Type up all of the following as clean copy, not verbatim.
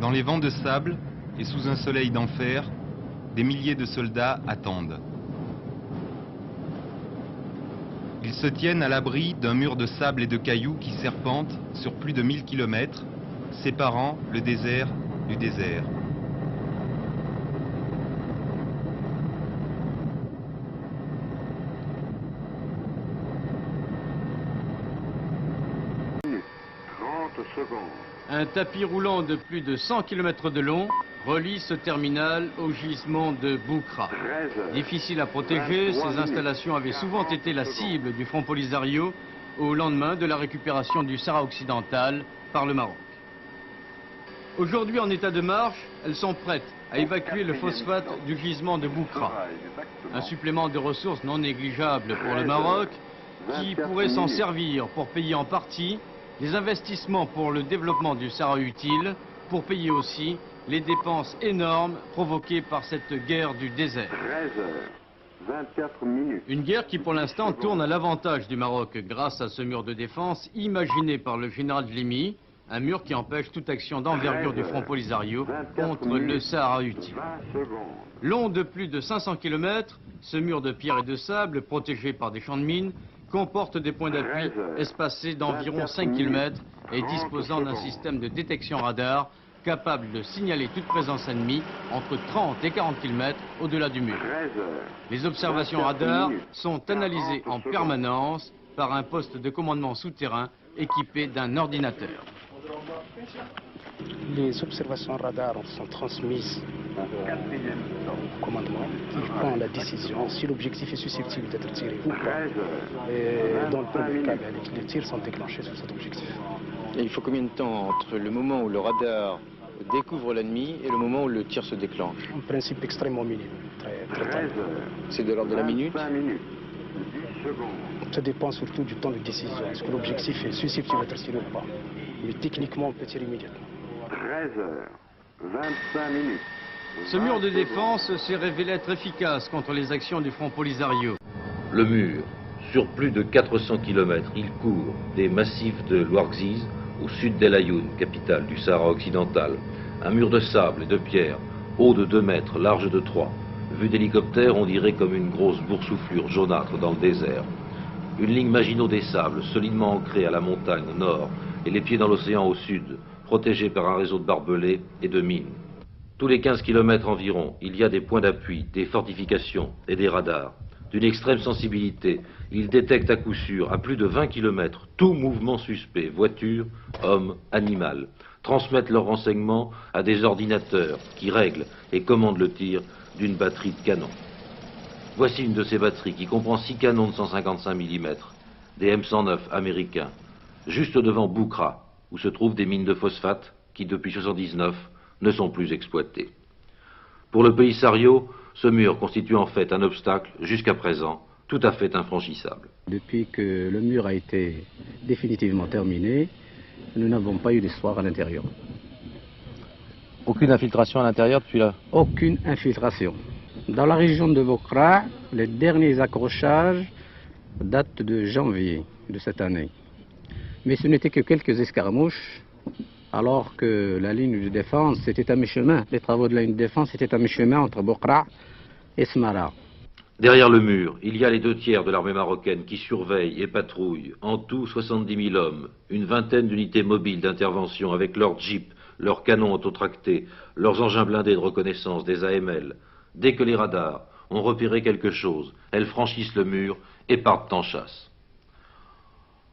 Dans les vents de sable et sous un soleil d'enfer, des milliers de soldats attendent. Ils se tiennent à l'abri d'un mur de sable et de cailloux qui serpente sur plus de 1000 km, séparant le désert du désert. Un tapis roulant de plus de 100 km de long relie ce terminal au gisement de Boukra. Difficile à protéger, ces installations avaient souvent été la cible du Front Polisario au lendemain de la récupération du Sahara occidental par le Maroc. Aujourd'hui en état de marche, elles sont prêtes à évacuer le phosphate du gisement de Boukra. Un supplément de ressources non négligeable pour le Maroc qui pourrait s'en servir pour payer en partie les investissements pour le développement du Sahara utile, pour payer aussi les dépenses énormes provoquées par cette guerre du désert. 13h24. Une guerre qui pour l'instant tourne à l'avantage du Maroc grâce à ce mur de défense imaginé par le général Dlimi, un mur qui empêche toute action d'envergure du Front Polisario contre le Sahara utile. Long de plus de 500 km, ce mur de pierre et de sable, protégé par des champs de mines, comporte des points d'appui espacés d'environ 5 km et disposant d'un système de détection radar capable de signaler toute présence ennemie entre 30 et 40 km au-delà du mur. Les observations radar sont analysées en permanence par un poste de commandement souterrain équipé d'un ordinateur. Les observations radar sont transmises au commandement qui prend la décision si l'objectif est susceptible d'être tiré ou pas. Et dans le premier cas, les tirs sont déclenchés sur cet objectif. Et il faut combien de temps entre le moment où le radar découvre l'ennemi et le moment où le tir se déclenche? En principe extrêmement minime, très tard. C'est de l'ordre de la minute? Ça dépend surtout du temps de décision. Est-ce que l'objectif est susceptible d'être tiré ou pas? Mais techniquement, on peut tirer immédiatement. 13h25. Ce mur de défense s'est révélé être efficace contre les actions du Front Polisario. Le mur, sur plus de 400 km, il court des massifs de l'Ouargziz au sud d'El Ayoun, capitale du Sahara occidental. Un mur de sable et de pierre, haut de 2 mètres, large de 3. Vu d'hélicoptère, on dirait comme une grosse boursouflure jaunâtre dans le désert. Une ligne Maginot des Sables, solidement ancrée à la montagne au nord et les pieds dans l'océan au sud, protégée par un réseau de barbelés et de mines. Tous les 15 km environ, il y a des points d'appui, des fortifications et des radars. D'une extrême sensibilité, ils détectent à coup sûr, à plus de 20 km, tout mouvement suspect, voiture, homme, animal, transmettent leurs renseignements à des ordinateurs qui règlent et commandent le tir d'une batterie de canons. Voici une de ces batteries qui comprend 6 canons de 155 mm, des M109 américains, juste devant Boukra, où se trouvent des mines de phosphate qui, depuis 1979, ne sont plus exploitées. Pour le Polisario, ce mur constitue en fait un obstacle, jusqu'à présent, tout à fait infranchissable. Depuis que le mur a été définitivement terminé, nous n'avons pas eu d'histoire à l'intérieur. Aucune infiltration à l'intérieur depuis là? Aucune infiltration. Dans la région de Boukra, les derniers accrochages datent de janvier de cette année. Mais ce n'était que quelques escarmouches, alors que la ligne de défense était à mi-chemin. Les travaux de la ligne de défense étaient à mi-chemin entre Boukra et Smara. Derrière le mur, il y a les 2 tiers de l'armée marocaine qui surveillent et patrouillent. En tout, 70 000 hommes, une vingtaine d'unités mobiles d'intervention avec leurs jeeps, leurs canons autotractés, leurs engins blindés de reconnaissance, des AML. Dès que les radars ont repéré quelque chose, elles franchissent le mur et partent en chasse.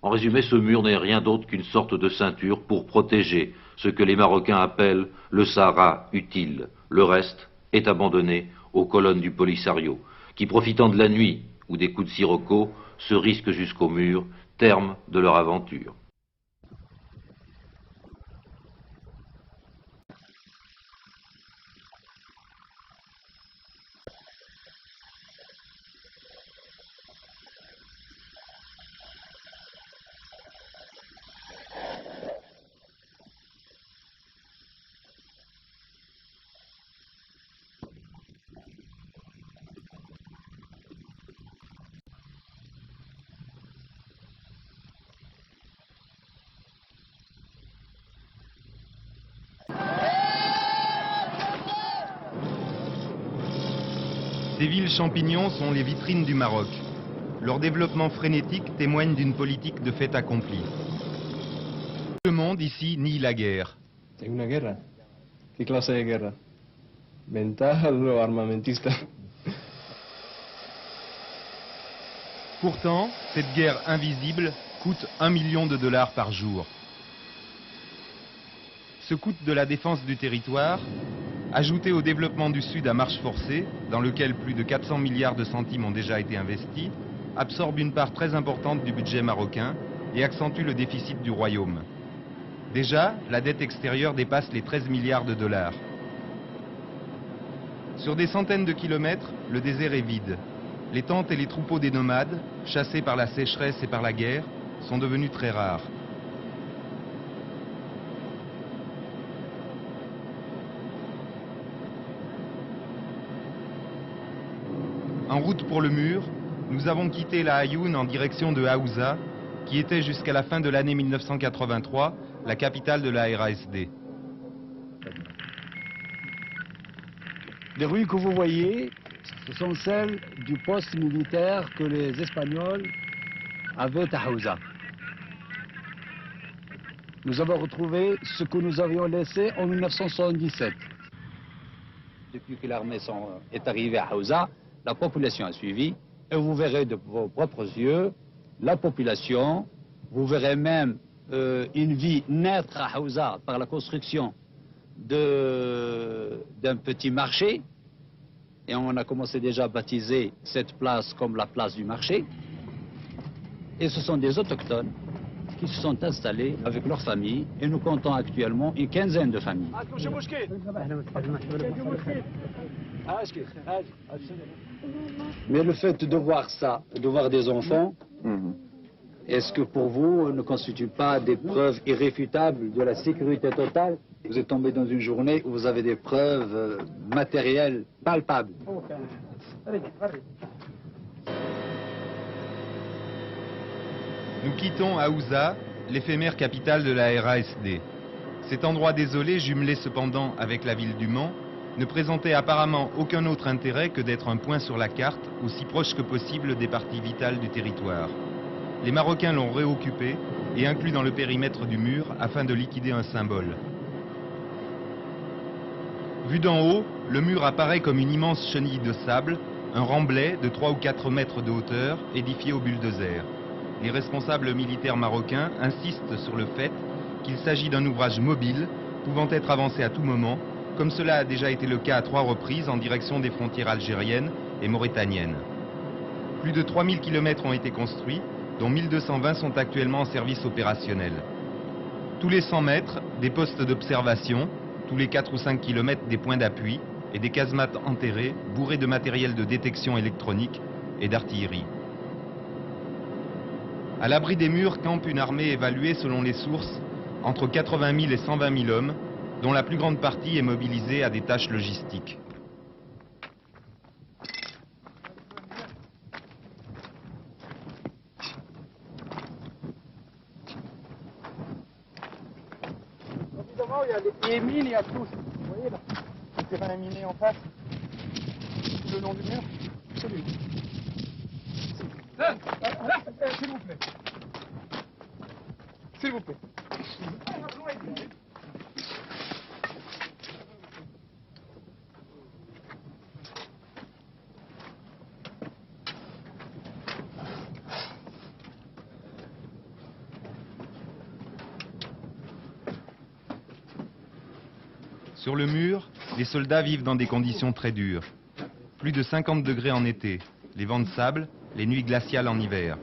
En résumé, ce mur n'est rien d'autre qu'une sorte de ceinture pour protéger ce que les Marocains appellent le Sahara utile. Le reste est abandonné aux colonnes du Polisario, qui, profitant de la nuit ou des coups de sirocco, se risquent jusqu'au mur, terme de leur aventure. Ces villes champignons sont les vitrines du Maroc. Leur développement frénétique témoigne d'une politique de fait accompli. Le monde ici nie la guerre. Es una guerra. ¿Qué clase de guerra? ¿Mental o armamentista? Pourtant, cette guerre invisible coûte 1 million de dollars par jour. Ce coût de la défense du territoire, ajouté au développement du Sud à marche forcée, dans lequel plus de 400 milliards de centimes ont déjà été investis, absorbe une part très importante du budget marocain et accentue le déficit du royaume. Déjà, la dette extérieure dépasse les 13 milliards de dollars. Sur des centaines de kilomètres, le désert est vide. Les tentes et les troupeaux des nomades, chassés par la sécheresse et par la guerre, sont devenus très rares. En route pour le mur, nous avons quitté la Aïoun en direction de Haouza, qui était jusqu'à la fin de l'année 1983 la capitale de la RASD. Les rues que vous voyez, ce sont celles du poste militaire que les Espagnols avaient à Haouza. Nous avons retrouvé ce que nous avions laissé en 1977. Depuis que l'armée est arrivée à Haouza, la population a suivi, et vous verrez de vos propres yeux la population, vous verrez même une vie naître à Haouza par la construction d'un petit marché, et on a commencé déjà à baptiser cette place comme la place du marché, et ce sont des autochtones qui se sont installés avec leurs familles, et nous comptons actuellement une quinzaine de familles. Mais le fait de voir ça, de voir des enfants, est-ce que pour vous ne constitue pas des preuves irréfutables de la sécurité totale? Vous êtes tombé dans une journée où vous avez des preuves matérielles palpables. Nous quittons Haouza, l'éphémère capitale de la RASD. Cet endroit désolé, jumelé cependant avec la ville du Mans, ne présentait apparemment aucun autre intérêt que d'être un point sur la carte, aussi proche que possible des parties vitales du territoire. Les Marocains l'ont réoccupé et inclus dans le périmètre du mur afin de liquider un symbole. Vu d'en haut, le mur apparaît comme une immense chenille de sable, un remblai de 3 ou 4 mètres de hauteur édifié au bulldozer. Les responsables militaires marocains insistent sur le fait qu'il s'agit d'un ouvrage mobile pouvant être avancé à tout moment, comme cela a déjà été le cas à 3 reprises en direction des frontières algériennes et mauritaniennes. Plus de 3000 km ont été construits, dont 1220 sont actuellement en service opérationnel. Tous les 100 mètres, des postes d'observation, tous les 4 ou 5 km des points d'appui et des casemates enterrées bourrées de matériel de détection électronique et d'artillerie. À l'abri des murs campe une armée évaluée selon les sources entre 80 000 et 120 000 hommes, dont la plus grande partie est mobilisée à des tâches logistiques. Évidemment, il y a les mines, il y a tout. Vous voyez là, le terrain miné en face, le long du mur. Celui. S'il vous plaît. S'il vous plaît. Sur le mur, les soldats vivent dans des conditions très dures. Plus de 50 degrés en été, les vents de sable, les nuits glaciales en hiver.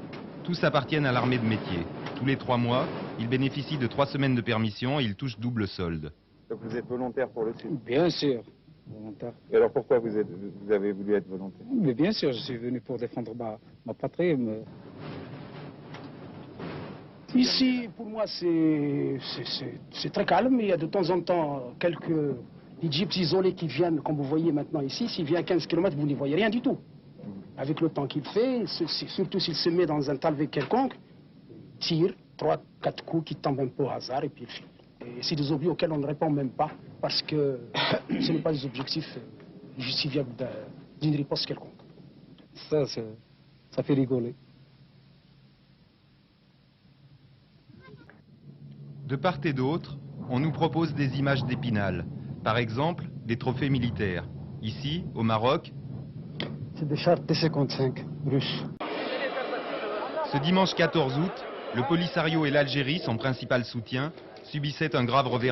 Tous appartiennent à l'armée de métier. Tous les 3 mois, ils bénéficient de 3 semaines de permission et ils touchent double solde. Donc vous êtes volontaire pour le Sud? Bien sûr, volontaire. Et alors pourquoi vous avez voulu être volontaire? Mais bien sûr, je suis venu pour défendre ma patrie. Ici, pour moi, c'est très calme. Il y a de temps en temps quelques jeeps isolés qui viennent, comme vous voyez maintenant ici. S'il vient à 15 km, vous n'y voyez rien du tout. Avec le temps qu'il fait, surtout s'il se met dans un talvé quelconque, tire 3-4 coups qui tombent un peu au hasard et puis il file. Et c'est des objets auxquels on ne répond même pas parce que ce n'est pas des objectifs justifiables d'une riposte quelconque. Ça fait rigoler. De part et d'autre, on nous propose des images d'Épinal. Par exemple, des trophées militaires. Ici, au Maroc, C'est des chars T-55 russes. ce dimanche 14 août, le Polisario et l'Algérie, son principal soutien, subissaient un grave revers.